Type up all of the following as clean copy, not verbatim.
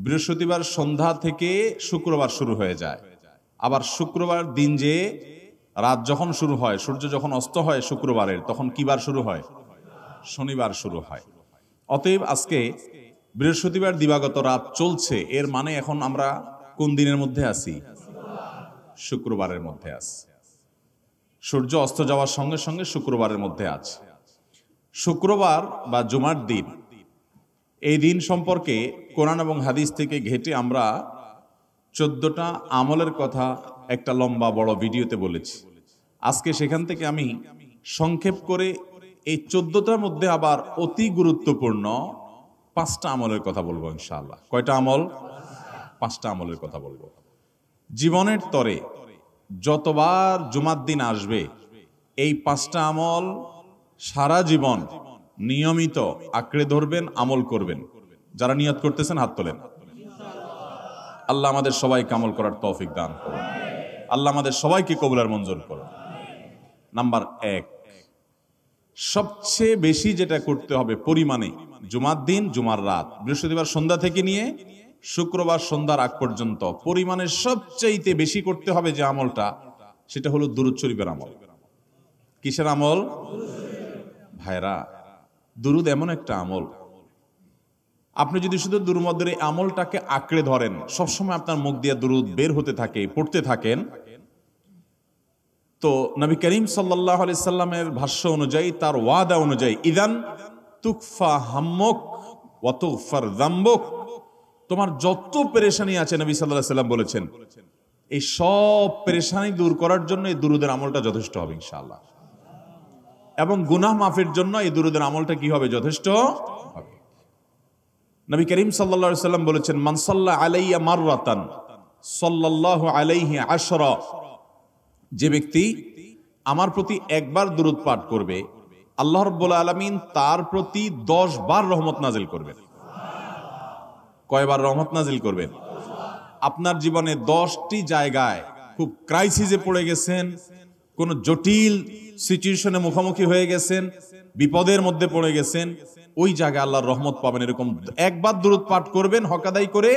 বৃহস্পতিবার সন্ধ্যা থেকে শুক্রবার শুরু হয়ে যায়। আবার শুক্রবার দিন যে রাত যখন শুরু হয়, সূর্য যখন অস্ত হয় শুক্রবারের, তখন কি বার শুরু হয়? শনিবার শুরু হয়। অতএব আজকে বৃহস্পতিবার দিবাগত রাত চলছে, এর মানে এখন আমরা কোন দিনের মধ্যে আছি? শুক্রবারের মধ্যে আছি। সূর্য অস্ত যাওয়ার সঙ্গে সঙ্গে শুক্রবারের মধ্যে আছে। শুক্রবার বা জুমার দিন, এই দিন সম্পর্কে কোরআন এবং হাদিস থেকে ঘেঁটে আমরা 14টা আমলের কথা একটা লম্বা বড় ভিডিওতে বলেছি। আজকে সেখান থেকে আমি সংক্ষেপ করে এই 14টার মধ্যে আবার অতি গুরুত্বপূর্ণ 5টা আমলের কথা বলবো ইনশাআল্লাহ। কয়টা আমল? 5টা আমলের কথা বলবো। জীবনের তরে যতবার জুমার দিন আসবে, এই 5টা আমল সারা জীবন নিয়মিত আঁকড়ে ধরবেন, আমল করবেন। যারা নিয়ত করতেছেন হাত তোলেন। আল্লাহ আমাদের সবাইকে আমল করার তৌফিক দান করুন। আল্লাহ আমাদের সবাইকে কবুল আর মঞ্জুর করুন। নাম্বার 1, সবচেয়ে বেশি যেটা করতে হবে পরিমাণে, জুমার দিন জুমার রাত বৃহস্পতিবার সন্ধ্যা থেকে নিয়ে শুক্রবার সন্ধ্যার আগ পর্যন্ত পরিমাণে সবচেয়ে বেশি করতে হবে যে আমলটা, সেটা হলো দুরূদ শরীফের আমল। কিসের আমল? ভাইরা, দুরূদ এমন একটা আমল, আপনি যদি শুধু দুরূদের এই আমলটাকে আঁকড়ে ধরেন, সবসময় আপনার মুখ দিয়ে দুরূদ বের হতে থাকে, পড়তে থাকেন, তো নবী করিম সাল্লাল্লাহু আলাইহি সাল্লামের ভাষ্য অনুযায়ী, তার ওয়াদা অনুযায়ী, ইদান তুকফা হাম্মুক ওয়া তুগফার যামবুক, তোমার যত পেরেশানি আছে নবী সাল্লাল্লাহু আলাইহি সাল্লাম বলেছেন, এই সব পেরেশানি দূর করার জন্য এই দুরূদের আমলটা যথেষ্ট হবে ইনশাআল্লাহ। এবং গুনাহ মাফের জন্য এই দুরূদের আমলটা কি হবে? যথেষ্ট হবে। নবী করিম সাল্লাল্লাহু আলাইহি সাল্লাম বলেছেন, মান সাল্লা আলাইয়া মাররাতান সাল্লাল্লাহু আলাইহি আশরা, যে ব্যক্তি আমার প্রতি একবার দুরূদ পাঠ করবে, আল্লাহ রাব্বুল আলামিন তার প্রতি 10 বার রহমত নাজিল করবেন। কয়বার রহমত নাজিল করবেন? আপনার জীবনে 10টি জায়গায় খুব ক্রাইসিসে পড়ে গেছেন, কোন জটিল সিচুয়েশনে মুখোমুখি হয়ে গেছেন, বিপদের মধ্যে পড়ে গেছেন, ওই জায়গায় আল্লাহর রহমত পাবেন। এরকম একবার দুরূদ পাঠ করবেন হক আদায় করে,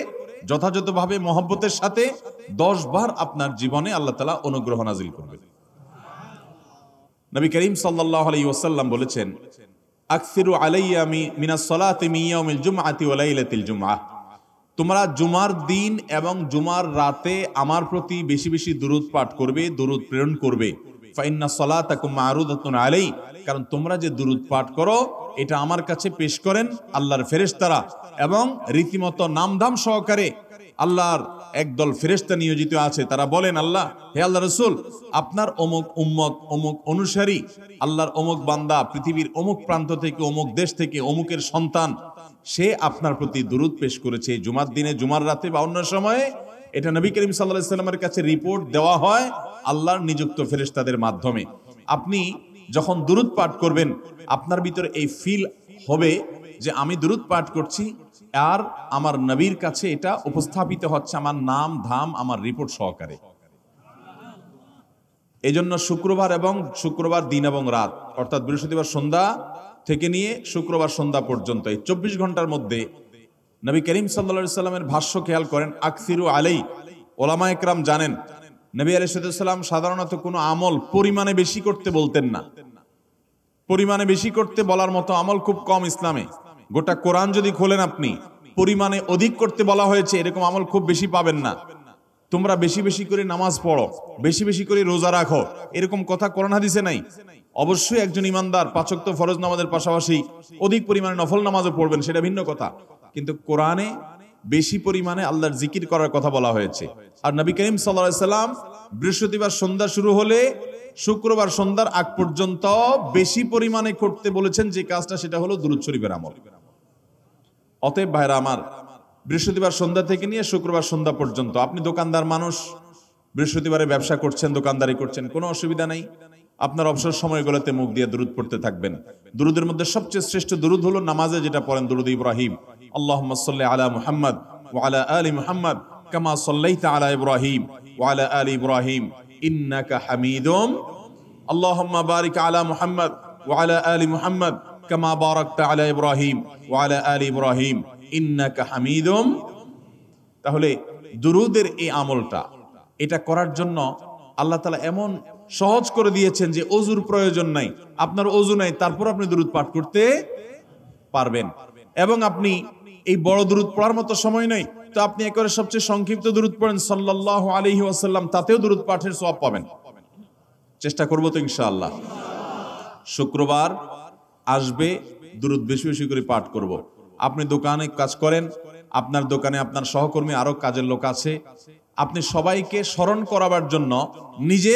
যথাযথভাবে মহব্বতের সাথে, 10 বার আপনার জীবনে আল্লাহ তাআলা অনুগ্রহ নাজিল করবেন। নবী করিম সাল্লাল্লাহু আলাইহি ওয়াসাল্লাম বলেছেন, আকসিরু আলাইয়া মিনাস সালাতি মিন ইয়াউমিল জুমআতি ওয়া লাইলাতিল জুমআহ, তোমরা জুমার দিন এবং জুমার রাতে আমার প্রতি বেশি বেশি দুরূদ পাঠ করবে, দুরূদ প্রেরণ করবে। ফাইন্না সালাতাকুম মারুদাতুন আলাই, কারণ তোমরা যে দুরূদ পাঠ করো এটা আমার কাছে পেশ করেন আল্লাহর ফেরেশতারা, এবং রীতিমতো নামধাম সহকারে আল্লাহর একদল ফেরেশতা নিয়োজিত আছে। তারা বলেন, আল্লাহ, হে আল্লাহ রাসূল, আপনার অমুক উম্মত, অমুক অনুসারী, আল্লাহর অমুক বান্দা পৃথিবীর অমুক প্রান্ত থেকে, অমুক দেশ থেকে, অমুকের সন্তান, সে আপনার প্রতি দুরূদ পেশ করেছে জুমার দিনে, জুমার রাতে বা অন্য সময়ে। এটা নবী করিম সাল্লাল্লাহু আলাইহি সাল্লামের কাছে রিপোর্ট দেওয়া হয় আল্লাহর নিযুক্ত ফেরেশতাদের মাধ্যমে। আপনি যখন দুরূদ পাঠ করবেন, আপনার ভিতরে এই ফিল হবে যে আমি দুরূদ পাঠ করছি আর আমার নবীর কাছে এটা উপস্থাপিত হচ্ছে আমার নাম ধাম, আমার রিপোর্ট সহকারে। এই জন্য শুক্রবার এবং শুক্রবার দিন এবং রাত, অর্থাৎ বৃহস্পতিবার সন্ধ্যা থেকে নিয়ে শুক্রবার সন্ধ্যা পর্যন্ত এই 24 ঘন্টার মধ্যে নবী করিম সাল্লাল্লাহু আলাইহি সাল্লামের ভাষ্য খেয়াল করেন, আকসিরু আলাই। ওলামা একরাম জানেন, নবী আলাইহিস সালাম সাধারণত কোনো আমল পরিমাণে বেশি করতে বলতেন না। পরিমাণে বেশি করতে বলার মতো আমল খুব কম ইসলামে। গোটা কোরআন যদি খোলেন আপনি, পরিমাণে অধিক করতে বলা হয়েছে এরকম আমল খুব বেশি পাবেন না। তোমরা বেশি বেশি করে নামাজ পড়ো, বেশি বেশি করে রোজা রাখো, এরকম কথা কোরআন হাদিসে নাই। অবশ্যই একজন ইমানদার 5 ওয়াক্ত ফরজ নামাজের পাশাপাশি অধিক পরিমাণে নফল নামাজও পড়বেন, সেটা ভিন্ন কথা। কিন্তু কোরআনে বেশি পরিমাণে আল্লাহর জিকির করার কথা বলা হয়েছে। আর নবী করিম সাল্লাল্লাহু আলাইহি সাল্লাম বৃহস্পতিবার সন্ধ্যা শুরু হলে শুক্রবার সন্ধ্যার আগ পর্যন্ত বেশি পরিমাণে করতে বলেছেন যে কাজটা, সেটা হলো দুরূদ শরীফের আমল। অতএব ভাইরা আমার, বৃহস্পতিবার সন্ধ্যা থেকে নিয়ে শুক্রবার সন্ধ্যা পর্যন্ত, আপনি দোকানদার মানুষ, বৃহস্পতিবারে ব্যবসা করছেন, দোকানদারি করছেন, কোনো অসুবিধা নাই। আপনার অবসর সময়গুলোতে মুখ দিয়ে দুরূদ পড়তে থাকবেন। দুরূদের মধ্যে সবচেয়ে শ্রেষ্ঠ দুরূদ হলো নামাজে যেটা পড়েন, দুরূদ ইব্রাহিম। আল্লাহুম্মা সাল্লি আলা মুহাম্মদ ওয়া আলা আলি মুহাম্মদ কামা সাল্লাইতা আলা ইব্রাহিম ওয়া আলা আলি ইব্রাহিম ইন্নাকা হামিদুম। আল্লাহুম্মা বারিক আলা মুহাম্মদ ওয়া আলা আলি মুহাম্মদ কামা বারাকতা আলা ইব্রাহিম ওয়া আলা আলি ইব্রাহিম ইন্নাকা হামিদুম তাহলে দুরুদের এই আমলটা এটা করার জন্য আল্লাহ তাআলা এমন সহজ করে দিয়েছেন যে অজুর প্রয়োজন নাই, আপনার অজু নাই, তারপর আপনি দুরুদ পাঠ করতে পারবেন। এবং আপনি এই বড় দুরুদ পড়ার মতো সময় নেই, তো আপনি একবারে সবচেয়ে সংক্ষিপ্ত দুরুদ পড়েন সাল্লাল্লাহু আলাইহি ওয়াসাল্লাম, তাতেও দুরুদ পাঠের সওয়াব পাবেন। চেষ্টা করব তো ইনশাআল্লাহ। শুক্রবার আসবে, দুরুদ বেশি বেশি করে পাঠ করব। আপনি দোকানে কাজ করেন, আপনার দোকানে আপনার সহকর্মী আরো কাজের লোক আছে, আপনি সবাইকে স্মরণ করাবার জন্য নিজে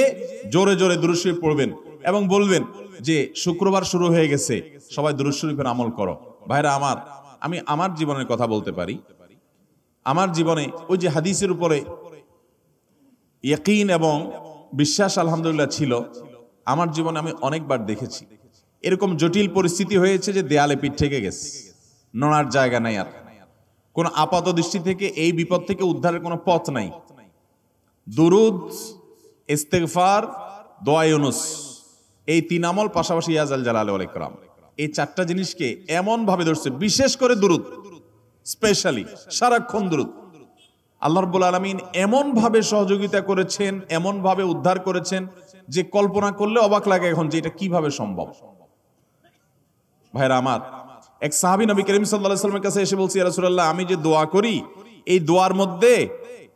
জোরে জোরে দুরূদ শরীফ পড়বেন এবং বলবেন যে শুক্রবার শুরু হয়ে গেছে, সবাই দুরূদ শরীফের আমল করো। ভাইরা আমার, আমি আমার জীবনের কথা বলতে পারি। আমার জীবনে ওই যে হাদিসের উপরে ইয়াকিন এবং বিশ্বাস আলহামদুলিল্লাহ ছিল। আমার জীবনে আমি অনেকবার দেখেছি এরকম জটিল পরিস্থিতি হয়েছে যে দেয়ালে পিঠ থেকে গেছে, নড়ার জায়গা নাই, আর কোন আপাত দৃষ্টি থেকে এই বিপদ থেকে উদ্ধারের কোনো পথ নাই। দুরুদ, ইস্তেগফার, দোয়া ইউনুস, এই তিন আমল পাশাপাশি ইয়া জাল জালালি ওয়াল ইকরাম, এই চারটা জিনিসকে এমন ভাবে ধরছে, বিশেষ করে দুরুদ, স্পেশালি সারাক্ষণ দুরুদ। আল্লাহ রাব্বুল আলামিন এমন ভাবে সহযোগিতা করেছেন, এমন ভাবে উদ্ধার করেছেন যে কল্পনা করলে অবাক লাগে এখন যে এটা কিভাবে সম্ভব। ভাইরা আমার, এক সাহাবী নবী করিম সাল্লাল্লাহু আলাইহি ওয়াসাল্লামের কাছে এসে বলছে, ইয়া রাসূলুল্লাহ, আমি যে দোয়া করি এই দোয়ার মধ্যে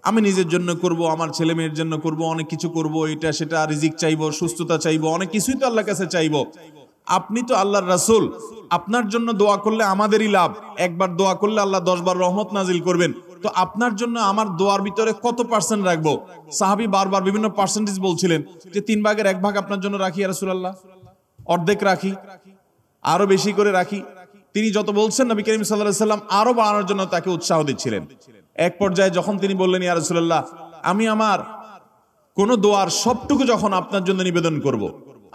আমি নিজের জন্য করব, আমার ছেলে মেয়ের জন্য করব, অনেক কিছু করব, এটা সেটা, রিজিক চাইবো, সুস্থতা চাইবো, অনেক কিছুই তো আল্লাহর কাছে চাইবো। আপনি তো আল্লাহর রাসূল, আপনার জন্য দোয়া করলে আমাদেরই লাভ, একবার দোয়া করলে আল্লাহ 10 বার রহমত নাজিল করবেন, তো আপনার জন্য আমার দোয়ার ভিতরে কত পার্সেন্ট রাখবো? সাহাবী বারবার বিভিন্ন পার্সেন্টেজ বলছিলেন যে 3 ভাগের 1 ভাগ আপনার জন্য রাখি ইয়া রাসূলুল্লাহ, অর্ধেক রাখি, আরো বেশি করে রাখি। তিনি যত বলছেন নবী করিম সাল্লাল্লাহু আলাইহি ওয়াসাল্লাম আরো বাড়ানোর জন্য তাকে উৎসাহ দিচ্ছিলেন। এক পর্যায়ে যখন তিনি বললেন, ইয়া রাসূলুল্লাহ, আমি আমার কোন দোয়ার সবটুকু যখন আপনার জন্য নিবেদন করব,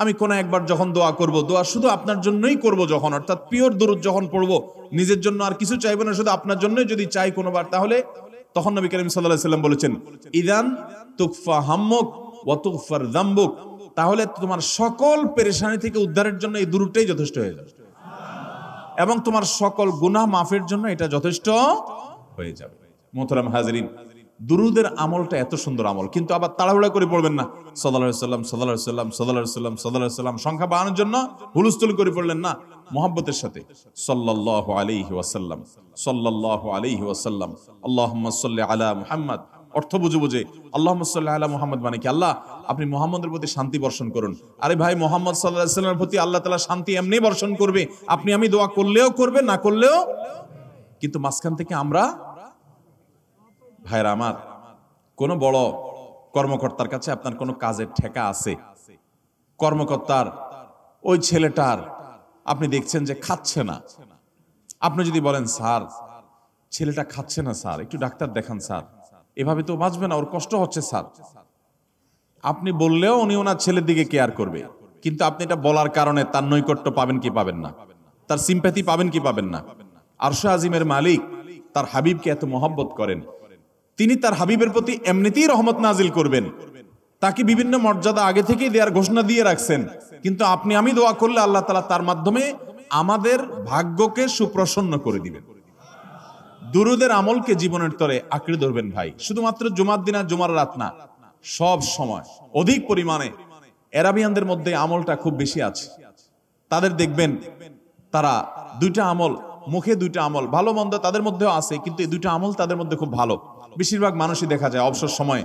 আমি কোন একবার যখন দোয়া করব, দোয়া শুধু আপনার জন্যই করব যখন, অর্থাৎ পিওর দুরূদ যখন পড়ব, নিজের জন্য আর কিছু চাইবো না, শুধু আপনার জন্যই যদি চাই কোনোবার, তাহলে তখন নবী করিম সাল্লাল্লাহু আলাইহি ওয়াসাল্লাম বলেছেন, ইদান তুকফা হাম্মুক ওয়া তুগফার যামবুক, তাহলে তোমার সকল পেরেশানি থেকে উদ্ধারের জন্য এই দুরূদটাই যথেষ্ট হয়ে যাবে এবং তোমার সকল গুনাহ মাফের জন্য এটা যথেষ্ট হয়ে যাবে। মোহতারাম হাজরিন, দুরুদের আমলটা এত সুন্দর আমল, কিন্তু আবার তাড়াহুড়া করে পড়বেন না, সাল্লাল্লাহু আলাইহি সাল্লাম সাল্লাল্লাহু আলাইহি সাল্লাম সাল্লাল্লাহু আলাইহি সাল্লাম সাল্লাল্লাহু আলাইহি সাল্লাম সংখ্যা বাড়ানোর জন্য হুলস্থুল করে পড়লেন না, মুহাব্বতের সাথে সাল্লাল্লাহু আলাইহি ওয়াসাল্লাম সাল্লাল্লাহু আলাইহি ওয়াসাল্লাম আল্লাহুম্মা সাল্লি আলা মুহাম্মদ, অর্থ বুঝে বুঝে আল্লাহুম্মা সাল্লি আলা মুহাম্মদ মানে কি, আল্লাহ আপনি মুহাম্মদের প্রতি শান্তি বর্ষণ করুন। আরে ভাই, মুহাম্মদ সাল্লাল্লাহু আলাইহি ওয়াসাল্লামের প্রতি আল্লাহ তাআলা শান্তি এমনি বর্ষণ করবে, আপনি আমি দোয়া করলেও করবে, না করলেও। কিন্তু মাঝখান থেকে আমরা, ভাইরা আমার, কোন বড় কর্মকর্তার কাছে আপনার কোনো কাজের ঠেকা আছে, কর্মকর্তার ওই ছেলেটার আপনি দেখছেন যে খাচ্ছে না, আপনি যদি বলেন, স্যার ছেলেটা খাচ্ছে না স্যার, একটু ডাক্তার দেখান স্যার, এভাবে তো বাঁচবে না, ওর কষ্ট হচ্ছে স্যার, আপনি বললেও উনি ওনার ছেলের দিকে কেয়ার করবে, কিন্তু আপনি এটা বলার কারণে তার নৈকট্য পাবেন কি পাবেন না, তার সিম্প্যাথি পাবেন কি পাবেন না। আরশ আজিমের মালিক তার হাবিবকে এত মহব্বত করেন, তিনি তার হাবিবের প্রতি এমনিতেই রহমত নাজিল করবেন, তাকে বিভিন্ন মর্যাদা আগে থেকেই দেওয়ার ঘোষণা দিয়ে রাখছেন, কিন্তু আপনি আমি দোয়া করলে আল্লাহ তাআলা তার মাধ্যমে আমাদের ভাগ্যকে সুপ্রসন্ন করে দিবেন। দুরুদের আমলকে জীবনের তরে আঁকড়ে ধরবেন ভাই, শুধুমাত্র জুমার দিন আর জুমার রাত না, সব সময় অধিক পরিমাণে। আরাবিয়ানদের মধ্যে আমলটা খুব বেশি আছে, তাদের দেখবেন তারা দুইটা আমল, মুখে দুইটা আমল, ভালো মন্দ তাদের মধ্যেও আছে, কিন্তু এই দুইটা আমল তাদের মধ্যে খুব ভালো। বেশিরভাগ মানুষই দেখা যায় অবসর সময়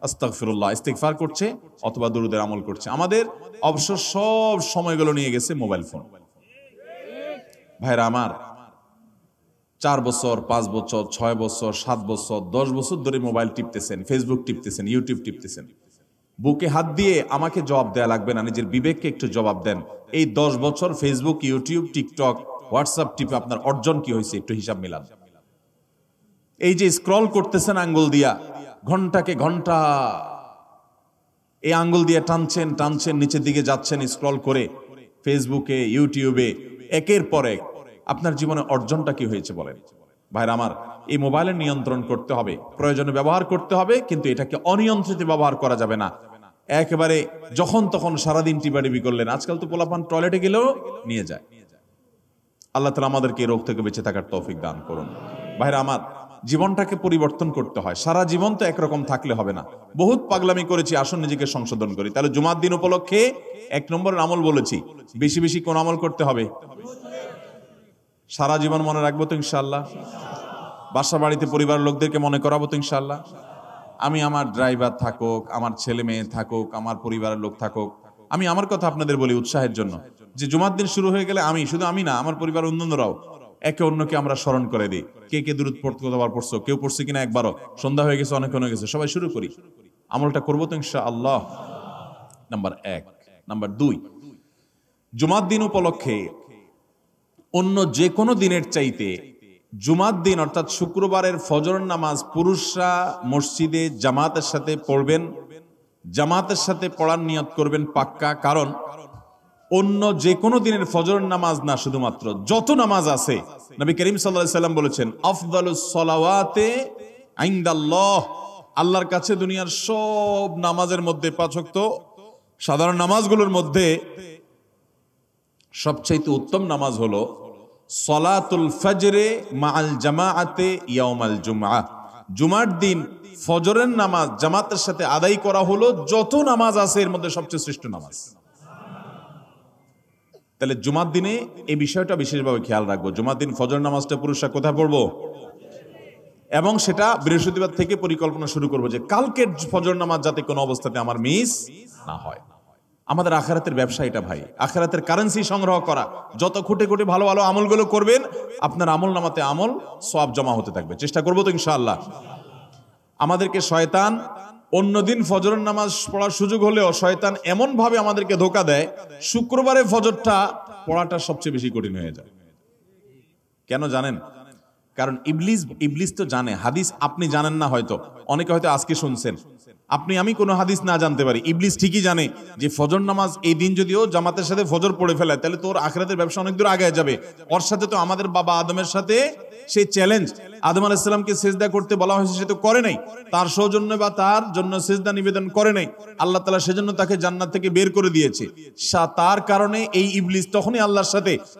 আস্তাগফিরুল্লাহ, ইস্তিগফার করছে অথবা দুরুদের আমল করছে। আমাদের অবসর সব সময়গুলো নিয়ে গেছে মোবাইল ফোন। ভাইরা আমার, 4 বছর 5 বছর 6 বছর 7 বছর 10 বছর ধরে মোবাইল টিপতেছেন, ফেসবুক টিপতেছেন, ইউটিউব টিপতেছেন। বুকে হাত দিয়ে আমাকে জবাব দেয়া লাগবে না, নিজের বিবেককে একটু জবাব দেন। এই 10 বছর ফেসবুক, ইউটিউব, টিকটক, হোয়াটসঅ্যাপ টিপে আপনার অর্জন কি হয়েছে একটু হিসাব মিলান। এই যে স্ক্রল করতেছেন আঙ্গুল দিয়া, ঘন্টাকে ঘন্টা এই আঙ্গুল দিয়ে টানছেন টানছেন, নিচের দিকে যাচ্ছেন স্ক্রল করে ফেসবুকে, ইউটিউবে, একের পর এক, আপনার জীবনে অর্জনটা কি হয়েছে বলেন। ভাইরা আমার, এই মোবাইলের নিয়ন্ত্রণ করতে হবে, প্রয়োজনে ব্যবহার করতে হবে, কিন্তু এটাকে অনিয়ন্ত্রিত ব্যবহার করা যাবে না। একেবারে যখন তখন সারাদিন টিপাটিপি করলেন, আজকাল তো পোলাপান টয়লেটে গেলেও নিয়ে যায়। আল্লাহ তাআলা আমাদেরকে এই রোগ থেকে বেঁচে থাকার তৌফিক দান করুন। ভাইরা আমার, জীবনটাকে পরিবর্তন করতে হয়। সারা জীবন তো একরকম থাকলে হবে না। বহুত পাগলামি করেছি, আসুন নিজেকে সংশোধন করি। তাহলে জুমার দিন উপলক্ষে 1 নম্বরের আমল বলেছি, বেশি বেশি কোন আমল করতে হবে? সারা জীবন মনে রাখবো তো ইনশাআল্লাহ? বাসা বাড়িতে পরিবারের লোকদেরকে মনে করাবো তো ইনশাআল্লাহ? আমি আমার ড্রাইভার থাকুক, আমার ছেলে মেয়ে থাকুক, আমার পরিবারের লোক থাকুক, আমি আমার কথা আপনাদের বলি উৎসাহের জন্য, যে জুমার দিন শুরু হয়ে গেলে শুধু আমি না, আমার পরিবার অন্যান্যরাও একে অন্যকে আমরা স্মরণ করে দিই। কে কে দুরূদ পড়তে কতবার পড়ছো, কেউ পড়ছে কিনা একবারও, সন্ধ্যা হয়ে গেছে, অনেক হয়ে গেছে, সবাই শুরু করি। আমলটা করবো তো ইনশাআল্লাহ? নাম্বার 1। নাম্বার 2, জুমার দিন উপলক্ষে অন্য যে কোনো দিনের চাইতে জুমার দিন অর্থাৎ শুক্রবারের ফজর নামাজ পুরুষরা মসজিদে জামাতের সাথে পড়বেন, জামাতের সাথে পড়ার নিয়ত করবেন পাক্কা। কারণ অন্য যে কোনো দিনের ফজর নামাজ না, শুধুমাত্র যত নামাজ আছে, নবী করিম সাল্লাল্লাহু আলাইহি সাল্লাম বলেছেন আফদালুস সালাওয়াতে ইনদাল্লাহ, আল্লাহর কাছে দুনিয়ার সব নামাজের মধ্যে 5 ওয়াক্ত সাধারণ নামাজগুলোর মধ্যে সবচেয়ে উত্তম নামাজ হলো সলাতুল ফজরে মাআল জামাআতে ইয়াউমাল জুমআহ। জুমার দিন ফজরের নামাজ জামাতের সাথে আদায় করা হলো যত নামাজ আছে এর মধ্যে সবচেয়ে শ্রেষ্ঠ নামাজ। তাহলে জুমার দিনে এই বিষয়টা বিশেষভাবে খেয়াল রাখবো। জুমার দিন ফজর নামাজটা পুরুষরা কোথায় পড়বো? এবং সেটা বৃহস্পতিবার থেকে পরিকল্পনা শুরু করবো যে কালকের ফজর নামাজ যাতে কোনো অবস্থাতে আমার মিস না হয়। আমাদের আখিরাতের ব্যবসা এটা ভাই, আখিরাতের কারেন্সি সংগ্রহ করা। যত খুঁটে খুঁটে ভালো ভালো আমলগুলো করবেন, আপনার আমল নামাতে আমল সওয়াব জমা হতে থাকবে। চেষ্টা করবো তো ইনশাআল্লাহ? আমাদেরকে শয়তান অন্যদিন ফজরের নামাজ পড়ার সুযোগ হলেও শয়তান এমন ভাবে আমাদেরকে ধোঁকা দেয়, শুক্রবারে ফজরটা পড়াটা সবচেয়ে বেশি কঠিন হয়ে যায়। কেন জানেন? কারণ ইবলিস তো জানে হাদিস, আপনি জানেন না, হয়তো অনেকে হয়তো আজকে শুনছেন, আমি কোনো হাদিস না জানতে পারি, ইবলিস ঠিকই জানে যে ফজর নামাজ এই দিন যদিও জামাতের সাথে ফজর পড়ে ফেলে তাহলে তোর আখিরাতের ব্যবসা অনেক দূর আগে যাবে। ওর সাথে তো আমাদের বাবা আদমের সাথে সেই চ্যালেঞ্জ, আদম আলাইহিস সালামকে সিজদা করতে বলা হয়েছে, সে তো করে নাই, তার সৌজন্যে বা তার জন্য সিজদা নিবেদন করে নাই। আল্লাহ তাআলা সেজন্য তাকে জান্নাত থেকে বের করে দিয়েছে। তার কারণে এই ইবলিস তখনই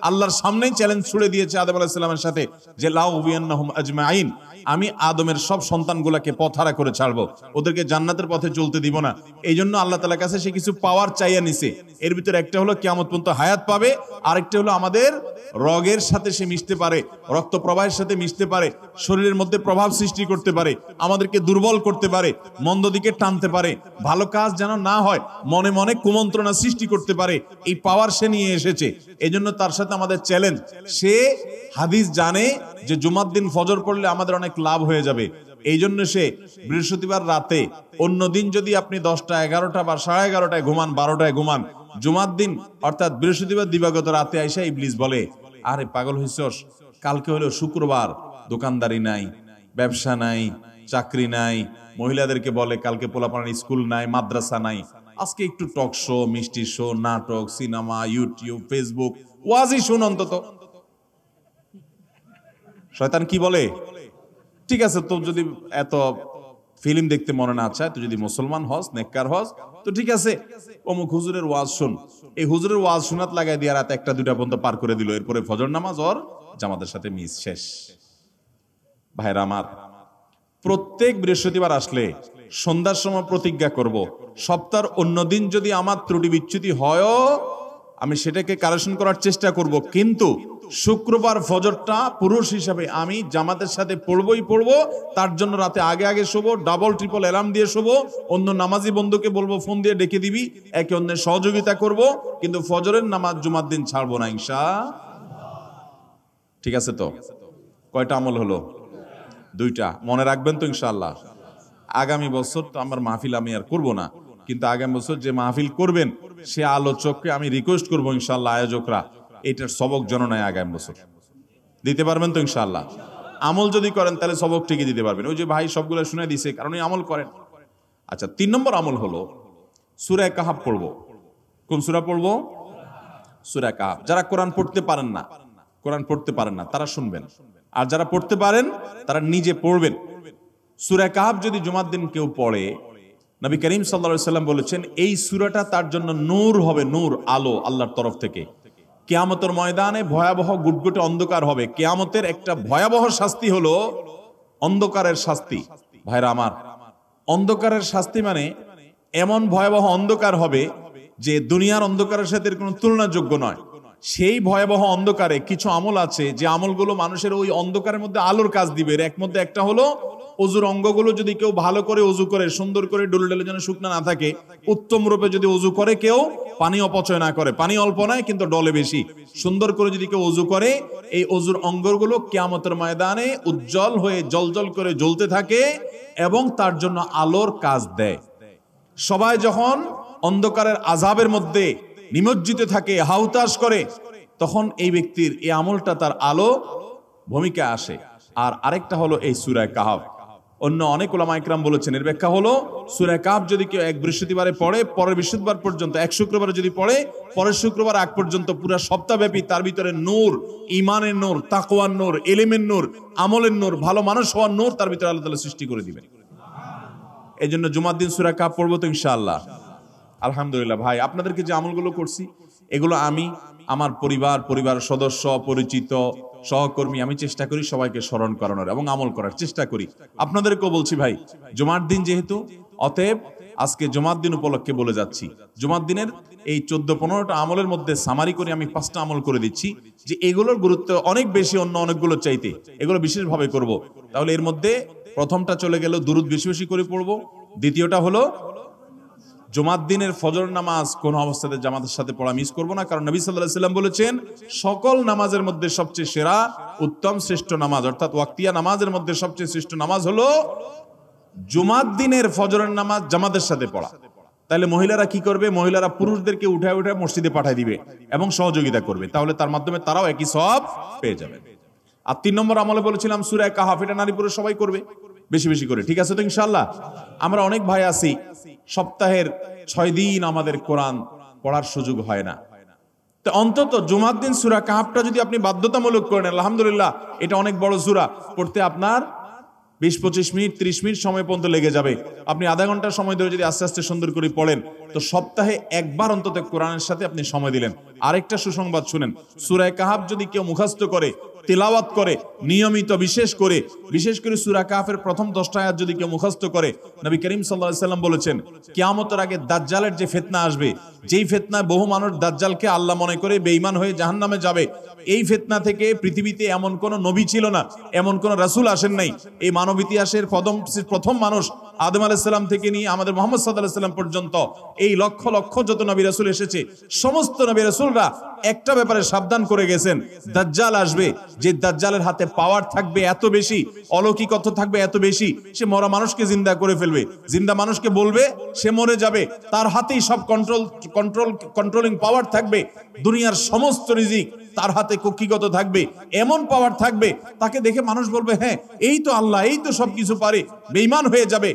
আল্লাহর সামনেই চ্যালেঞ্জ ছুড়ে দিয়েছে আদম আলাইহিস সালামের সাথে যে লা উবিয়ান্নাহুম আজমাইন, আমি আদমের সব সন্তানগুলোকে পথহারা করে ছাড়বো, ওদেরকে জান্নাতের পথে চলতে দিব না। এই জন্য আল্লাহ তাআলার কাছে সে কিছু পাওয়ার চাইয়া নিছে। এর ভিতরে একটা হলো কিয়ামত পর্যন্ত হায়াত পাবে, আরেকটা হলো আমাদের রগের সাথে সে মিশতে পারে, রক্ত প্রবাহের সাথে মিশতে পারে, শরীরের মধ্যে প্রভাব সৃষ্টি করতে পারে, আমাদেরকে দুর্বল করতে পারে, মন্দ দিকে টানতে পারে, ভালো কাজ যেন না হয় মনে মনে কুমন্ত্রণা সৃষ্টি করতে পারে। এই পাওয়ার সে নিয়ে এসেছে। এই জন্য তার সাথে আমাদের চ্যালেঞ্জ। সে হাদিস জানে যে জুমার দিন ফজর পড়লে আমাদের অনেক লাভ হয়ে যাবে। এই জন্য সে বৃহস্পতিবার রাতে, অন্যদিন যদি আপনি 10টা 11টা বা 11:30টায় ঘুমান, 12টায় ঘুমান, জুমার দিন অর্থাৎ বৃহস্পতিবার দিবাগত রাতে আইসা ইবলিস বলে, আরে পাগল হইছস, কালকে হলো শুক্রবার, দোকানদারি নাই, ব্যবসা নাই, চাকরি নাই, মহিলাদেরকে বলে কালকে পোলাপানের স্কুল নাই, মাদ্রাসা নাই, আজকে একটু টক শো, মিষ্টি শো, নাটক, সিনেমা, ইউটিউব, ফেসবুক, ওয়াজই শুন অন্তত। শয়তান কি বলে? ঠিক আছে, তো যদি এত ফিল্ম দেখতে মনে না চায়, তুই যদি মুসলমান হস, নেককার হস, তো ঠিক আছে, অমুক হুজুরের ওয়াজ শুন। এই হুজুরের ওয়াজ শোনাত লাগাই দিয়ে রাত 1টা 2টা পর্যন্ত পার করে দিল। এরপরে ফজর নামাজ ওর জামাতের সাথে মিস, শেষ। ভাইরা আমার, প্রত্যেক বৃহস্পতিবার আসলে সন্ধ্যার সময় প্রতিজ্ঞা করব, সপ্তাহের অন্যদিন যদি আমার ত্রুটি বিচ্যুতি হয়ও আমি সেটাকে কারেকশন করার চেষ্টা করব, কিন্তু শুক্রবার ফজরটা পুরুষ হিসাবে আমি জামাতের সাথে পড়বই পড়বো। তার জন্য রাতে আগে আগে শোবো, ডাবল ট্রিপল অ্যালার্ম দিয়ে শোবো, অন্য নামাজি বন্ধুকে বলবো ফোন দিয়ে ডেকে দিবি, একে অন্যের সহযোগিতা করব, কিন্তু ফজরের নামাজ জুমার দিন ছাড়বো না ইনশাআল্লাহ। ঠিক আছে তো? কয়টা আমল হলো? 2টা। মনে রাখবেন তো ইনশাআল্লাহ? আগামী বছর তো আমার মাহফিল আমি আর করবো না, কিন্তু আগামী বছর যে মাহফিল করবেন সে আলোচককে আমি রিকোয়েস্ট করবো ইনশাআল্লাহ, আয়োজকরা এটার সবক জননায় আগামী বছর দিতে পারবেন তো ইনশাআল্লাহ? আমল যদি করেন তাহলে সবক ঠিকই দিতে পারবেন। ওই যে ভাই সবগুলো শুনে দিছে, কারণ এই আমল করেন। আচ্ছা, 3 নম্বর আমল হলো সূরা কাহাফ পড়বো। কোন সূরা পড়বো? সূরা কাহাফ। যারা কোরআন পড়তে পারেন না তারা শুনবেন, আর যারা পড়তে পারেন তারা নিজে পড়বেন। সূরা কাহাফ যদি জুমার দিন কেউ পড়ে, নবী করিম সাল্লাল্লাহু আলাইহি সাল্লাম বলেছেন এই সূরাটা তার জন্য নূর হবে, নূর, আলো আল্লাহর তরফ থেকে। কিয়ামতের ময়দানে ভয়াবহ গুটগুটে অন্ধকার হবে। কিয়ামতের একটা ভয়াবহ শাস্তি হলো অন্ধকারের শাস্তি। ভাইরা আমার, অন্ধকারের শাস্তি মানে এমন ভয়াবহ অন্ধকার হবে যে দুনিয়ার অন্ধকারের সাথে এর কোনো তুলনাযোগ্য নয়। সেই ভয়াবহ অন্ধকারে কিছু আমল আছে যে আমলগুলো মানুষের ওই অন্ধকারের মধ্যে আলোর কাজ দিবে। এর মধ্যে একটা হলো অজুর অঙ্গগুলো যদি কেউ ভালো করে অজু করে, সুন্দর করে ডুলডেলে যেন শুকনা না থাকে, উত্তম রূপে যদি অজু করে, কেউ পানি অপচয় না করে, পানি অল্প নয় কিন্তু ডলে বেশি, সুন্দর করে যদি কেউ অজু করে, এই অজুর অঙ্গগুলো কিয়ামতের ময়দানে উজ্জ্বল হয়ে জলজল করে জ্বলতে থাকে এবং তার জন্য আলোর কাজ দেয়। সবাই যখন অন্ধকারের আযাবের মধ্যে নিমজ্জিত থাকে, হাউতাশ করে, তখন এই ব্যক্তির এই আমলটা তার আলো ভূমিকা আসে। আর আরেকটা হলো এই সূরা কাহফ। অন্য অনেক উলামা ইকরাম বলেছেন এর ব্যাখ্যা হলো সূরা কাহফ যদি কেউ এক বৃহস্পতিবারে পড়ে, পরের বৃহস্পতিবার পর্যন্ত, এক শুক্রবারে যদি পড়ে, পরের শুক্রবার আগ পর্যন্ত পুরো সপ্তাহব্যাপী তার ভিতরে নূর, ঈমানের নূর, তাকওয়ার নূর, ইলমের নূর, আমলের নূর, ভালো মানুষ হওয়ার নূর তার ভিতরে আল্লাহ তাআলা সৃষ্টি করে দিবেন। এই জন্য জুমার দিন সূরা কাহফ পড়বো তো ইনশাআল্লাহ। আলহামদুলিল্লাহ ভাই, আপনাদেরকে যে আমলগুলো করছি এগুলো আমি, আমার পরিবার সদস্য, পরিচিত, সহকর্মী, আমি চেষ্টা করি সবাইকে স্মরণ করানোর এবং আমল করার চেষ্টা করি। আপনাদেরকেও বলছি ভাই, জুমার দিন যেহেতু, অতএব আজকে জুমার দিন উপলক্ষে বলে যাচ্ছি, জুমার দিনের এই 14-15টা আমলের মধ্যে সামারি করে আমি 5টা আমল করে দিচ্ছি যে এগুলোর গুরুত্ব অনেক বেশি অন্য অনেকগুলো চাইতে, এগুলো বিশেষভাবে করব। তাহলে এর মধ্যে প্রথমটা চলে গেল দুরুদ বেশি বেশি করে পড়বো। দ্বিতীয়টা হলো জুমার দিনের ফজর নামাজ কোন অবস্থাতে জামাতের সাথে পড়া মিস করব না, কারণ নবী সাল্লাল্লাহু আলাইহি ওয়াসাল্লাম বলেছেন সকল নামাজের মধ্যে সবচেয়ে সেরা, উত্তম, শ্রেষ্ঠ নামাজ, অর্থাৎ ওয়াক্তিয়া নামাজের মধ্যে সবচেয়ে শ্রেষ্ঠ নামাজ হলো জুমার দিনের ফজরের নামাজ জামাতের সাথে পড়া। তাহলে মহিলারা কি করবে? মহিলারা পুরুষদেরকে উঠায় উঠায় মসজিদে পাঠিয়ে দিবে এবং সহযোগিতা করবে, তাহলে তার মাধ্যমে তারাও একই সওয়াব পেয়ে যাবে। আর 3 নম্বর আমলে বলেছিলাম সূরা কাহফ, এটা নারী পুরুষ সবাই করবে বেশি বেশি করে, ঠিক আছে তো ইনশাআল্লাহ? আমরা অনেক ভাই আছি সপ্তাহের 6 দিন আমাদের কোরআন পড়ার সুযোগ হয় না, তো অন্তত জুমার দিন সূরা কাহফটা যদি আপনি বাধ্যতামূলক করেন, আলহামদুলিল্লাহ, এটা অনেক বড় সূরা, পড়তে আপনার 20-25 মিনিট 30 মিনিট সময় পর্যন্ত লেগে যাবে। আপনি আধা ঘন্টা সময় ধরে যদি আস্তে আস্তে সুন্দর করে পড়েন, তো সপ্তাহে একবার অন্তত কোরআনের সাথে আপনি সময় দিলেন। আরেকটা সুসংবাদ শুনেন, সূরা কাহফ যদি কেউ মুখস্থ করে, তিলাওয়াত করে নিয়মিত, বিশেষ করে সূরা কাহফের প্রথম 10টা আয়াত যদি কেউ মুখস্থ করে, নবী করিম সাল্লাল্লাহু আলাইহি সাল্লাম বলেছেন কিয়ামতের আগে দাজ্জালের যে ফিতনা আসবে, যেই ফিতনায় বহু মানুষ দাজ্জালকে আল্লাহ মনে করে বেঈমান হয়ে জাহান্নামে যাবে, এই ফিতনা থেকে পৃথিবীতে এমন কোন নবী ছিল না, এমন কোন রাসূল আসেন নাই। এই মানব ইতিহাসের প্রথম মানুষ আদম আলাইহিস সালাম থেকে নিয়ে আমাদের মুহাম্মদ সাল্লাল্লাহু আলাইহি সাল্লাম পর্যন্ত এই লক্ষ লক্ষ যত নবী রাসূল এসেছে, সমস্ত নবী রাসূলরা একটা ব্যাপারে সাবধান করে গেছেন, দাজ্জাল আসবে, যে দাজ্জালের হাতে পাওয়ার থাকবে এত বেশি, অলৌকিকত্ব থাকবে এত বেশি, সে মরা মানুষকে জিন্দা করে ফেলবে, জিন্দা মানুষকে বলবে সে মরে যাবে, তার হাতেই সব কন্ট্রোলিং পাওয়ার থাকবে, দুনিয়ার সমস্ত রিজিক তার হাতে কক্ষিগত থাকবে, এমন পাওয়ার থাকবে তাকে দেখে মানুষ বলবে হ্যাঁ এই তো আল্লাহ, এই তো সবকিছু পারে, বেঈমান হয়ে যাবে।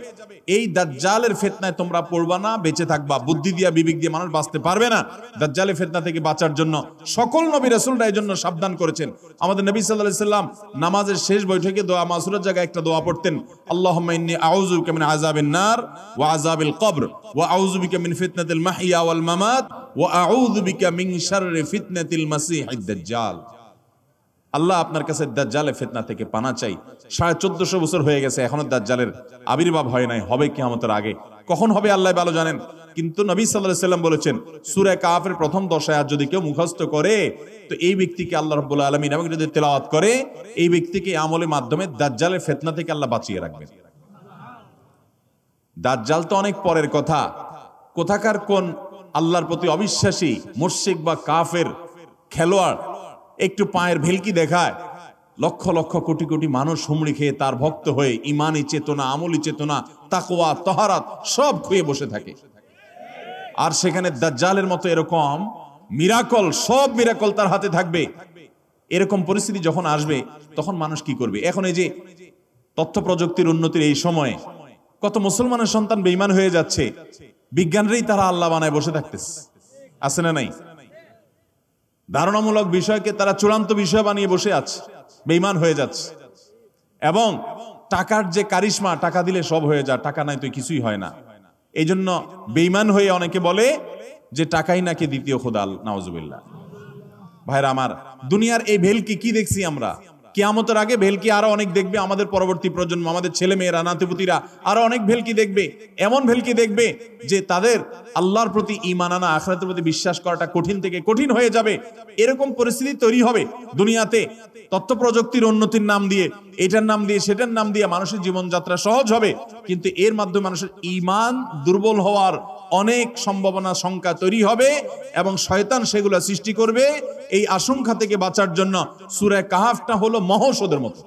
এই দাজ্জালের ফিতনায় তোমরা পড়বা না, বেঁচে থাকবা, বুদ্ধি দিয়া বিবেক দিয়ে মানুষ বাঁচতে পারবে না। দাজ্জালের ফিতনা থেকে বাঁচার জন্য সকল নবী রাসূলরা এই জন্য সাবধান করেছেন। আমাদের নবী সাল্লাল্লাহু আলাইহি সাল্লাম নামাজের শেষ বৈঠকে দোয়া মাসুরার জায়গায় একটা দোয়া পড়তেন, আল্লাহুম্মা ইন্নী আউযু বিকা মিন আযাবিন নার ওয়া আযাবিল কবর ওয়া আউযু বিকা মিন ফিতনাতিল মাহইয়া ওয়াল মামাত ওয়া আউযু বিকা মিন শাররি ফিতনাতিল মাসীহিদ দাজ্জাল। আল্লাহ আপনার কাছে দাজ্জালের ফিতনা থেকে পানা চাই। 1450 বছর হয়ে গেছে, এখনো দাজ্জালের আবির্ভাব হয় নাই, হবে কিয়ামতের আগে, কখন হবে আল্লাহ ভালো জানেন। কিন্তু নবী সাল্লাল্লাহু আলাইহি সাল্লাম বলেছেন সূরা কাহফের প্রথম 10 আয়াত যদি কেউ মুখস্থ করে, তো এই ব্যক্তিকে আল্লাহ রাব্বুল আলামিন এবং যদি তেলাওয়াত করে, এই ব্যক্তিকে আমলের মাধ্যমে দাজ্জালের ফিতনা থেকে আল্লাহ বাঁচিয়ে রাখবেন। দাজ্জাল তো অনেক পরের কথা, কোথাকার কোন আল্লাহর প্রতি অবিশ্বাসী মুশরিক বা কাফের খেলোয়াড় একটু পায়ের ভেলকি দেখায়, লক্ষ লক্ষ কোটি কোটি মানুষ হুমড়ি খেয়ে তার ভক্ত হয়ে ইমানি চেতনা, আমলি চেতনা, তাকওয়া, তাহারাত সব খুঁয়ে বসে থাকে। আর সেখানে দাজ্জালের মতো এরকম মিরাকল, সব মিরাকল তার হাতে থাকবে। এরকম পরিস্থিতি যখন আসবে তখন মানুষ কি করবে? এখন এই যে তথ্য প্রযুক্তির উন্নতির এই সময়ে কত মুসলমানের সন্তান বেঈমান হয়ে যাচ্ছে, বিজ্ঞানরেই তারা আল্লাহ বানায় বসে থাকতেছে, আছে না নাই? ধারণামূলক বিষয়কে তারা চূড়ান্ত বিষয় বানিয়ে বসে আছে, বেঈমান হয়ে যাচ্ছে। এবং টাকার যে কারিশমা, টাকা দিলে সব হয়ে যায়, টাকা নাই তো কিছুই হয় না। এই জন্য বেঈমান হয়ে অনেকে বলে যে টাকাই নাকি দ্বিতীয় খোদা, নাউজুবিল্লাহ। ভাইরা আমার, দুনিয়ার এই ভেলকি কি দেখছি আমরা? কিয়ামতের আগে ভেলকি আরো অনেক দেখবে, আমাদের পরবর্তী প্রজন্ম, আমাদের ছেলে মেয়েরা, নাতিপুতিরা আরো অনেক ভেলকি দেখবে। এমন ভেলকি দেখবে যে তাদের আল্লাহর প্রতি ঈমান আনা, আখিরাতের প্রতি বিশ্বাস করাটা কঠিন থেকে কঠিন হয়ে যাবে। এরকম পরিস্থিতি তৈরি হবে দুনিয়াতে। তথ্য প্রযুক্তির উন্নতির নাম দিয়ে, এটার নাম দিয়ে, সেটার নাম দিয়ে মানুষের জীবনযাত্রা সহজ হবে, কিন্তু এর মাধ্যমে মানুষের ঈমান দুর্বল হওয়ার অনেক সম্ভাবনা, সংখ্যা তৈরি হবে এবং শয়তান সেগুলো সৃষ্টি করবে। এই আশঙ্কা থেকে বাঁচার জন্য সূরা কাহাফটা হলো মহৌষধের মতো।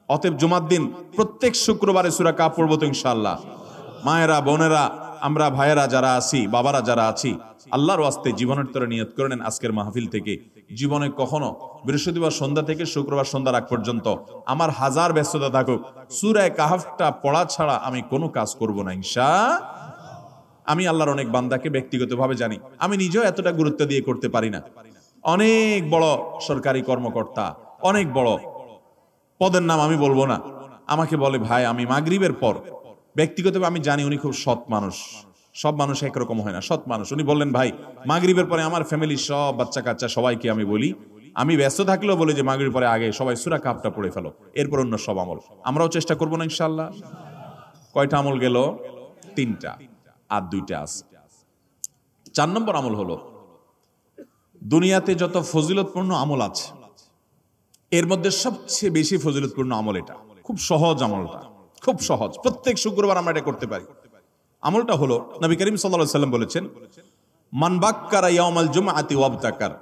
অতএব জুমার দিন প্রত্যেক শুক্রবারে সূরা কাহাফ পড়ব তো ইনশাআল্লাহ। মায়েরা, বোনেরা, আমরা ভাইয়েরা যারা আছি, বাবারা যারা আছি, আল্লাহর ওয়াস্তে জীবনের তরে নিয়ত করে নেন আজকের মাহফিল থেকে জীবনে কখনো বৃহস্পতিবার সন্ধ্যা থেকে শুক্রবার সন্ধ্যার আগ পর্যন্ত আমার হাজার ব্যস্ততা থাকুক, সূরা কাহাফটা পড়া ছাড়া আমি কোনো কাজ করব না ইনশাআল্লাহ। আমি আল্লাহর অনেক বান্দাকে ব্যক্তিগতভাবে জানি, আমি নিজেও এতটা গুরুত্ব দিয়ে করতে পারি না। অনেক বড় সরকারি কর্মকর্তা, অনেক বড় পদের নাম আমি বলবো না, আমাকে বলে ভাই আমি মাগরিবের পর, ব্যক্তিগতভাবে আমি জানি উনি খুব সৎ মানুষ, সব মানুষ একরকম হয় না, সৎ মানুষ। উনি বললেন ভাই মাগরিবের পরে আমার ফ্যামিলির সব বাচ্চা কাচ্চা সবাইকে আমি বলি, আমি ব্যস্ত থাকলেও বলি যে মাগরিবের পরে আগে সবাই সূরা কাহাফটা পড়ে ফেলো, এরপর অন্য সব আমল। আমরাও চেষ্টা করবো না ইনশাআল্লাহ। কয়টা আমল গেল? 3টা, আর 2টা আছে। 4 নম্বর আমল হলো, দুনিয়াতে যত ফজিলতপূর্ণ আমল আছে এর মধ্যে সবচেয়ে বেশি ফজিলতপূর্ণ আমল এটা। খুব সহজ আমলটা, খুব সহজ, প্রত্যেক শুক্রবার আমরা এটা করতে পারি। আমলটা হলো, নবী করিম সাল্লাল্লাহু আলাইহি ওয়াসাল্লাম বলেছেন, মান বাক্কারা ইয়াউমাল জুমআতি ওয়াবতাকার,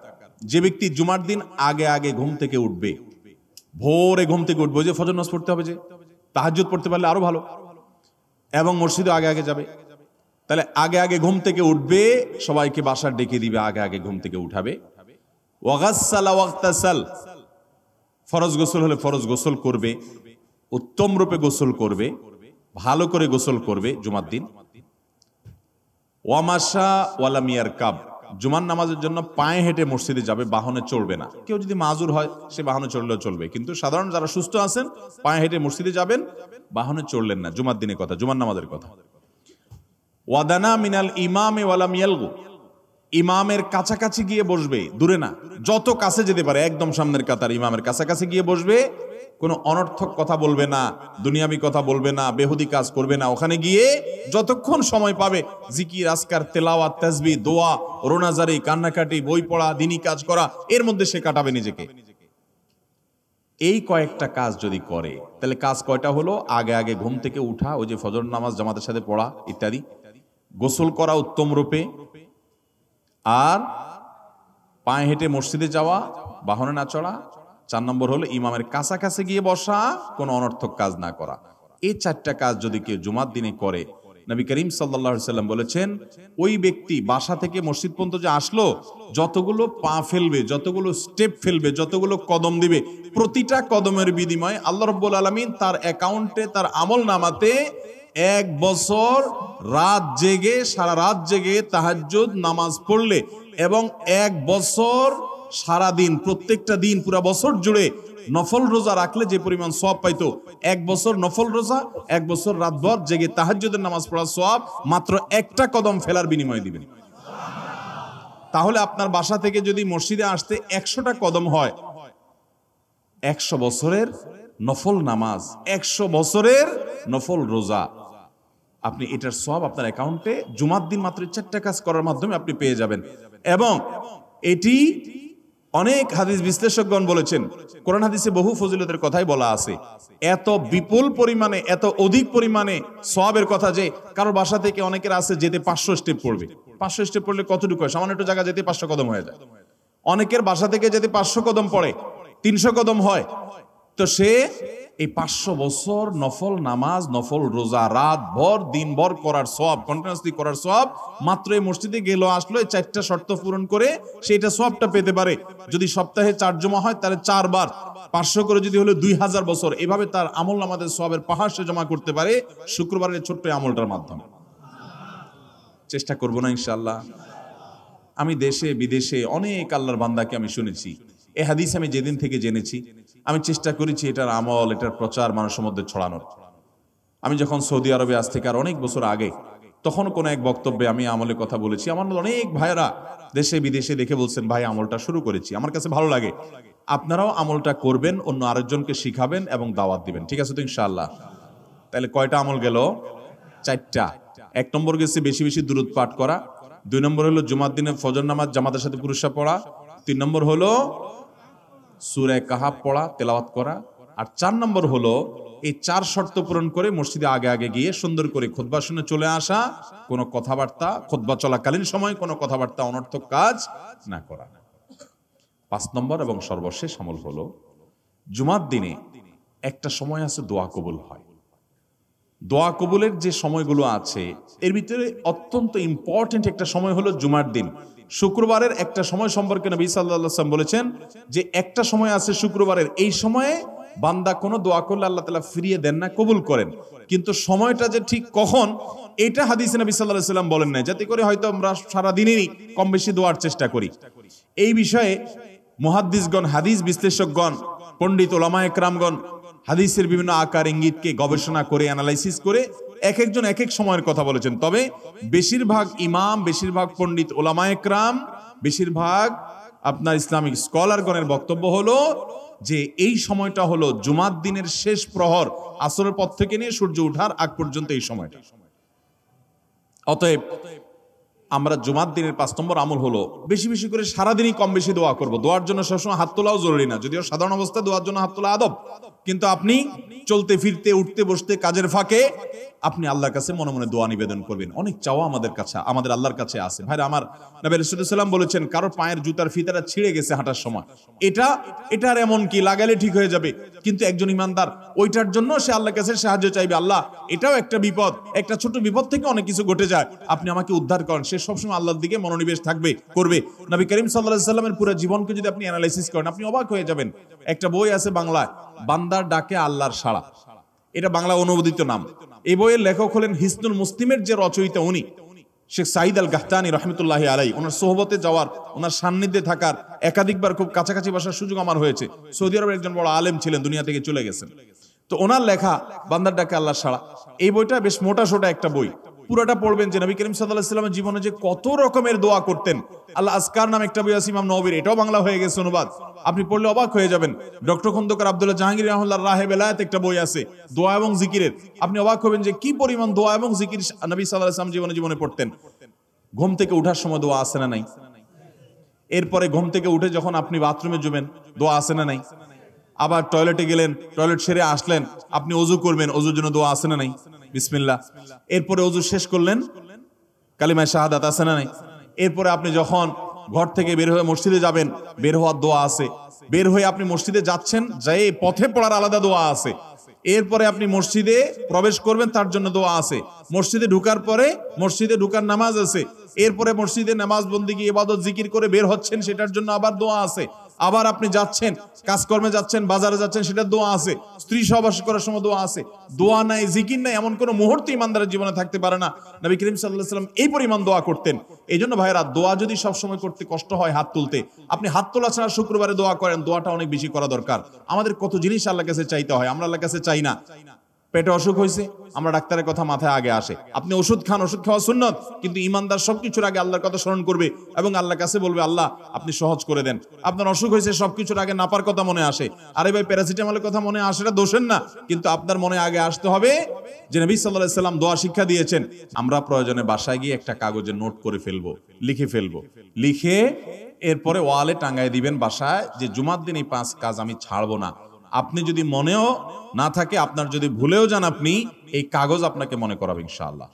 যে ব্যক্তি জুমার দিন আগে আগে ঘুম থেকে উঠবে, ভোরে ঘুম থেকে উঠবে, যে ফজর নামাজ পড়তে হবে, যে তাহাজ্জুদ পড়তে পারলে আরো ভালো, এবং মসজিদে আগে আগে যাবে, তাহলে আগে আগে ঘুম থেকে উঠবে, সবাইকে বাসার ডেকে দিবে, আগে আগে ঘুম থেকে উঠাবে। ওয়াগাসসালা ওয়াগতাসাল, ফরজ গোসল হলে ফরজ গোসল করবে, উত্তম রূপে গোসল করবে, ভালো করে গোসল করবে জুমার দিন। ওয়ামাশা ওয়ালাম ইয়ারকাব, জুমার নামাজের জন্য পায়ে হেঁটে মসজিদে যাবে, বাহনে চলবে না। কেউ যদি মাজুর হয় সে বাহনে চললেও চলবে, কিন্তু সাধারণ যারা সুস্থ আছেন পায়ে হেঁটে মসজিদে যাবেন, বাহনে চললেন না। জুমার দিনের কথা, জুমার নামাজের কথা। ওয়াদানা মিনাল ইমামে ওয়ালাম ইয়ালগু, ইমামের কাছাকাছি গিয়ে বসবে, দূরে না, যত কাছে যেতে পারে একদম সামনের কাতার ইমামের কাছাকাছি গিয়ে বসবে, কোনো অনর্থক কথা বলবে না, দুনিয়াবি কথা বলবে না, বেহুদি কাজ করবে না। ওখানে গিয়ে যতক্ষণ সময় পাবে জিকির, আজকার, তেলাওয়াত, তাসবিহ, দোয়া, রোনাজারি, কান্নাকাটি, বই পড়া, দিনী কাজ করা, এর মধ্যে সে কাটাবে নিজেকে। এই কয়েকটা কাজ যদি করে তাহলে কাজ কয়টা হলো? আগে আগে ঘুম থেকে উঠা, ওই যে ফজর নামাজ জামাতের সাথে পড়া ইত্যাদি, গোসল করা উত্তম রূপে, আর পায়ে হেঁটে মসজিদে যাওয়া, বাহনে না চড়া। 4 নম্বর হলো ইমামের কাছাকাছি গিয়ে বসা, কোনো অনর্থক কাজ না করা। এই 4টা কাজ যদি কেউ জুমার দিনে করে, নবী করিম সাল্লাল্লাহু আলাইহি সাল্লাম বলেছেন, ওই ব্যক্তি বাসা থেকে মসজিদ পর্যন্ত যে আসলো, যতগুলো পা ফেলবে, যতগুলো স্টেপ ফেলবে, যতগুলো কদম দিবে, প্রতিটা কদমের বিনিময়ে আল্লাহ রাব্বুল আলামিন তার অ্যাকাউন্টে, তার আমল নামাতে 1 বছর রাত জেগে, সারা রাত জেগে তাহাজ্জুদ নামাজ পড়লে, এবং 1 বছর সারা দিন, প্রত্যেকটা দিন পুরা বছর জুড়ে নফল রোজা রাখলে যে পরিমাণ সওয়াব পাইতো, 1 বছর নফল রোজা, 1 বছর রাতভর জেগে তাহাজ্জুদের নামাজ পড়ার সওয়াব মাত্র একটা কদম ফেলার বিনিময়ে দিবেন। তাহলে আপনার বাসা থেকে যদি মসজিদে আসতে 100টা কদম হয়, 100 বছরের নফল নামাজ, 100 বছরের নফল রোজা, আপনি এটার সওয়াব আপনার অ্যাকাউন্টে জুমার দিন মাত্র 4টা কাজ করার মাধ্যমে আপনি পেয়ে যাবেন। এবং এটি অনেক হাদিস বিশ্লেষকগণ বলেছেন, কোরআন হাদিসে বহু ফজিলতের কথাই বলা আছে। এত বিপুল পরিমাণে, এত অধিক পরিমাণে সওয়াবের কথা যে কারো বাসা থেকে অনেকের আছে যেতে 500 স্টেপ পড়বে। 500 স্টেপ পড়লে কতটুকু হয়? সামান্য একটু জায়গা যেতে 500 কদম হয়ে যায়। অনেকের বাসা থেকে যেতে 500 কদম পড়ে, 300 কদম হয়। তো সে এই 500 বছর নফল নামাজ, নফল রোজা, রাত ভর দিন ভর করার সওয়াব, কন্টিনিউয়াসলি করার সওয়াব মাত্র এই মসজিদে গেল আসলো, এই 4টা শর্ত পূরণ করে সেইটা সওয়াবটা পেতে পারে। যদি সপ্তাহে 4 জমা হয় তাহলে 4 বার 500 করে যদি হলো 2000 বছর, এভাবে তার আমল নামাজের সওয়াবের পাহাড় সে জমা করতে পারে শুক্রবারের ছোট্ট আমলটার মাধ্যমে। চেষ্টা করব না ইনশাআল্লাহ। আমি দেশে বিদেশে অনেক আল্লাহর বান্দাকে আমি শুনেছি, এই হাদিস আমি যেদিন থেকে জেনেছি আমি চেষ্টা করেছি এটার আমল, এটার প্রচার মানুষের মধ্যে ছড়ানোর। আমি যখন সৌদি আরবে আজ থেকে আর অনেক বছর আগে তখন কোনো এক বক্তব্যে আমি আমলের কথা বলেছি, আমার অনেক ভাইয়েরা দেশে বিদেশে দেখে বলছেন, ভাই আমলটা শুরু করেছি, আমার কাছে ভালো লাগে, আপনারাও আমলটা করবেন, অন্য আরেকজনকে শিখাবেন এবং দাওয়াত দিবেন। ঠিক আছে তো ইনশাআল্লাহ? তাহলে কয়টা আমল গেল? 4টা। 1 নম্বর গেছে বেশি বেশি দুরূদ পাঠ করা, 2 নম্বর হলো জুমার দিনে ফজর নামাজ জামাতের সাথে পুরুষরা পড়া, 3 নম্বর হলো সূরা কাহাফ পড়া, তেলাওয়াত করা, আর 4 নম্বর হলো এই 4 শর্ত পূরণ করে মসজিদে আগে আগে গিয়ে সুন্দর করে খুতবা শুনে চলে আসা, কোনো কথাবার্তা খুতবা চলাকালীন সময় কোনো কথাবার্তা অনর্থক কাজ না করা। 5 নম্বর এবং সর্বশেষ আমল হলো জুমার দিনে একটা সময় আছে দোয়া কবুল হয়। দোয়া কবুলের যে সময়গুলো আছে এর ভিতরে অত্যন্ত ইম্পর্টেন্ট একটা সময় হলো জুমার দিন। শুক্রবারের একটা সময় সম্পর্কে নবী সাল্লাল্লাহু আলাইহি ওয়াসাল্লাম বলেছেন যে একটা সময় আছে শুক্রবারের, এই সময়ে বান্দা কোনো দোয়া করলে আল্লাহ তাআলা ফিরিয়ে দেন না, কবুল করেন। কিন্তু সময়টা যে ঠিক কখন এটা হাদিসে নবী সাল্লাল্লাহু আলাইহি ওয়াসাল্লাম বলেন না, যাতে করে হয়তো আমরা সারা দিনেরই কম বেশি দোয়ার চেষ্টা করি। এই বিষয়ে মুহাদ্দিসগণ, হাদিস বিশ্লেষকগণ, পণ্ডিত ওলামায়ে কেরামগণ হাদিসের বিভিন্ন আকার ইঙ্গিতকে গবেষণা করে অ্যানালাইসিস করে এক একজন এক এক সময়ের কথা বলেছেন। তবে বেশিরভাগ ইমাম, বেশিরভাগ পণ্ডিত ওলামায়ে কেরাম, বেশিরভাগ আপনার ইসলামিক স্কলারগণের বক্তব্য হলো যে এই সময়টা হলো জুমার দিনের শেষ প্রহর, আসরের পর থেকে নিয়ে সূর্য ওঠার আগ পর্যন্ত এই সময়টা। অতএব আমরা জুমার দিনের 5 নম্বর আমল হলো বেশি বেশি করে সারাদিনই কম বেশি দোয়া করব। দোয়ার জন্য সবসময় হাত তোলাও জরুরি না, যদিও সাধারণ অবস্থায় দোয়ার জন্য হাত তোলা আদব, কিন্তু আপনি চলতে ফিরতে, উঠতে বসতে, কাজের ফাঁকে আপনি আল্লাহর কাছে মনে মনে দোয়া নিবেদন করবেন। অনেক চাওয়া আমাদের কাছে, আমাদের আল্লাহর কাছে আছে। ভাইরা আমার, নবী রাসূলুল্লাহ সাল্লাল্লাহু আলাইহি ওয়াসাল্লাম বলেছেন কারো পায়ের জুতার ফিতাটা ছিঁড়ে গেছে হাঁটার সময়, এটার এমন কি লাগালে ঠিক হয়ে যাবে, কিন্তু একজন ইমানদার ওইটার জন্য সে আল্লাহর কাছে সাহায্য চাইবে, আল্লাহ এটাও একটা বিপদ, একটা ছোট বিপদ থেকে অনেক কিছু ঘটে যায়, আপনি আমাকে উদ্ধার করেন। সে সবসময় আল্লাহর দিকে মনোনিবেশ করবে। নবী করিম সাল্লাল্লাহু আলাইহি ওয়াসাল্লামের পুরো জীবনকে যদি আপনি অ্যানালাইসিস করেন, আপনি অবাক হয়ে যাবেন। একটা বই আছে বাংলায়, বান্দার ডাকে আল্লাহর সাড়া, এটা বাংলা অনুবাদিত নাম। এই বইয়ের লেখক হলেন হিসনুল মুসলিমের যে রচয়িতা উনি শেখ সাঈদ আল গাহতানি রহমতুল্লাহি আলাইহি। ওনার সোহবতে যাওয়ার, ওনার সান্নিধ্যে থাকার একাধিকবার খুব কাছাকাছি বসার সুযোগ আমার হয়েছে। সৌদি আরবের একজন বড় আলেম ছিলেন, দুনিয়া থেকে চলে গেছেন। তো ওনার লেখা বান্দার ডাকে আল্লাহর সাড়া, এই বইটা বেশ মোটা সোটা একটা বই। পুরোটা পড়বেন যে নবী করিম সাল্লাল্লাহু আলাইহি ওয়াসাল্লামের জীবনে যে কত রকমের দোয়া করতেন। আল্লাহ আজকার নাম একটা বই আছে ইমাম নববীর, এটাও বাংলা হয়ে গেছে অনুবাদ, আপনি পড়লে অবাক হয়ে যাবেন। ডক্টর খন্দকার আব্দুল্লাহ জাহাঙ্গীর রাহিমাহুল্লাহর রাহে বেলায়েত একটা বই আছে দোয়া এবং জিকিরের, আপনি অবাক হবেন যে কি পরিমাণ দোয়া এবং জিকির নবী সাল্লাল্লাহু আলাইহি ওয়াসাল্লাম জীবনে পড়তেন। ঘুম থেকে ওঠার সময় দোয়া আছে না নাই? এরপরে ঘুম থেকে উঠে যখন আপনি বাথরুমে যাবেন দোয়া আছে না নাই? আবার টয়লেটে গেলেন, টয়লেট সেরে আসলেন, আপনি ওযু করবেন, ওযুর জন্য দোয়া আছে না নাই? বিসমিল্লাহ। এরপরে ওযু শেষ করলেন, কালিমায়ে শাহাদাত আছে না নাই? এরপরে আপনি যখন ঘর থেকে বের হয়ে মসজিদে যাবেন, বের হওয়ার দোয়া আছে। বের হয়ে আপনি মসজিদে যাচ্ছেন, যাই পথে পড়ার আলাদা দোয়া আছে। এরপরে আপনি মসজিদে প্রবেশ করবেন, তার জন্য দোয়া আছে। মসজিদে ঢুকার পরে মসজিদে ঢুকার নামাজ আছে। এরপরে মসজিদে নামাজ বন্দেগী ইবাদত জিকির করে বের হচ্ছেন, সেটার জন্য আবার দোয়া আছে। আবার আপনি যাচ্ছেন, কাজকর্মে যাচ্ছেন, বাজারে যাচ্ছেন, সেটার দোয়া আছে। স্ত্রী সহবাস করার সময় দোয়া আছে। দোয়া নাই, জিকির নাই, এমন কোনো মুহূর্তে ইমানদারের জীবনে থাকতে পারে না। নবী করিম সাল্লাল্লাহু আলাইহি ওয়াসাল্লাম এই পরিমাণ দোয়া করতেন। এই জন্য ভাইরা, দোয়া যদি সবসময় করতে কষ্ট হয় হাত তুলতে, আপনি হাত তোলা ছাড়া শুক্রবারে দোয়া করেন, দোয়াটা অনেক বেশি করা দরকার। আমাদের কত জিনিস আল্লাহর কাছে চাইতে হয়, আমরা আল্লাহর কাছে চাই না। পেটে অসুখ হয়েছে, আমরা ডাক্তারের কথা মাথায় আগে আসে, আপনি ওষুধ খান, ওষুধ খাওয়া সুন্নত, কিন্তু ইমানদার সবকিছুর আগে আল্লাহর কথা স্মরণ করবে এবং আল্লাহর কাছে বলবে, আল্লাহ আপনি সহজ করে দেন। আপনার অসুখ হয়েছে, সবকিছুর আগে নাপার কথা মনে আসে, আরে ভাই প্যারাসিটামলের কথা মনে আসে, এটা দোষের না, কিন্তু আপনার মনে আগে আসতে হবে যে নবী সাল্লাল্লাহু আলাইহি ওয়াসাল্লাম দোয়া শিক্ষা দিয়েছেন। আমরা প্রয়োজনে বাসায় গিয়ে একটা কাগজে নোট করে ফেলবো, লিখে ফেলবো, লিখে এরপরে ওয়ালে টাঙ্গায় দিবেন বাসায়, যে জুমার দিন এই 5 কাজ আমি ছাড়বো না। আপনি যদি মনেও না থাকে, আপনার যদি ভুলেও যান, আপনি এই কাগজ আপনাকে মনে করাবে ইনশাআল্লাহ।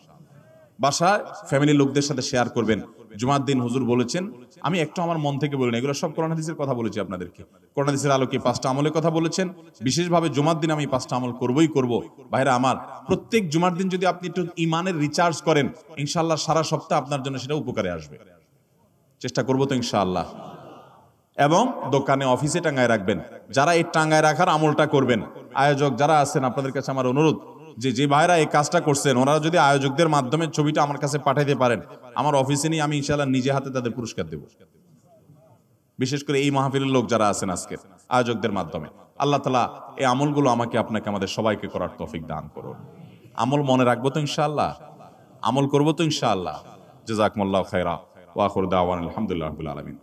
বাসায় ফ্যামিলির লোকদের সাথে শেয়ার করবেন, জুমার দিন হুজুর বলেছেন, আমি একটু আমার মন থেকে বলিনি, এগুলো সব কোরআন হাদিসের কথা বলেছি আপনাদেরকে। কোরআন হাদিসের আলোকে 5টা আমলের কথা বলেছেন, বিশেষভাবে জুমার দিন আমি 5টা আমল করবই করব। ভাইরা আমার, প্রত্যেক জুমার দিন যদি আপনি একটু ইমানের রিচার্জ করেন, ইনশাআল্লাহ সারা সপ্তাহ আপনার জন্য সেটা উপকারে আসবে। চেষ্টা করবো তো ইনশাআল্লাহ। এবং দোকানে অফিসে টাঙ্গায় রাখবেন। যারা এই টাঙ্গায় রাখার আমলটা করবেন, আয়োজক যারা আছেন, আপনাদের কাছে আমার অনুরোধ, যে ভাইরা এই কাজটা করছেন, ওনারা যদি আয়োজকদের মাধ্যমে ছবিটা আমার কাছে পাঠাইতে পারেন, আমার অফিসে নিয়ে আমি ইনশাআল্লাহ নিজে হাতে তাদের পুরস্কার দেব। বিশেষ করে এই মাহফিলের লোক যারা আছেন আজকে, আয়োজকদের মাধ্যমে। আল্লাহ তাআলা এই আমলগুলো আমাকে আপনাকে আমাদের সবাইকে করার তৌফিক দান করুন। আমল মনে রাখবো তো ইনশাআল্লাহ। আমল করবো তো ইনশাআল্লাহ। জাযাকুমুল্লাহু খায়রা ওয়া আখিরু দাওয়ানা আলহামদুলিল্লাহি রাব্বিল আলামিন।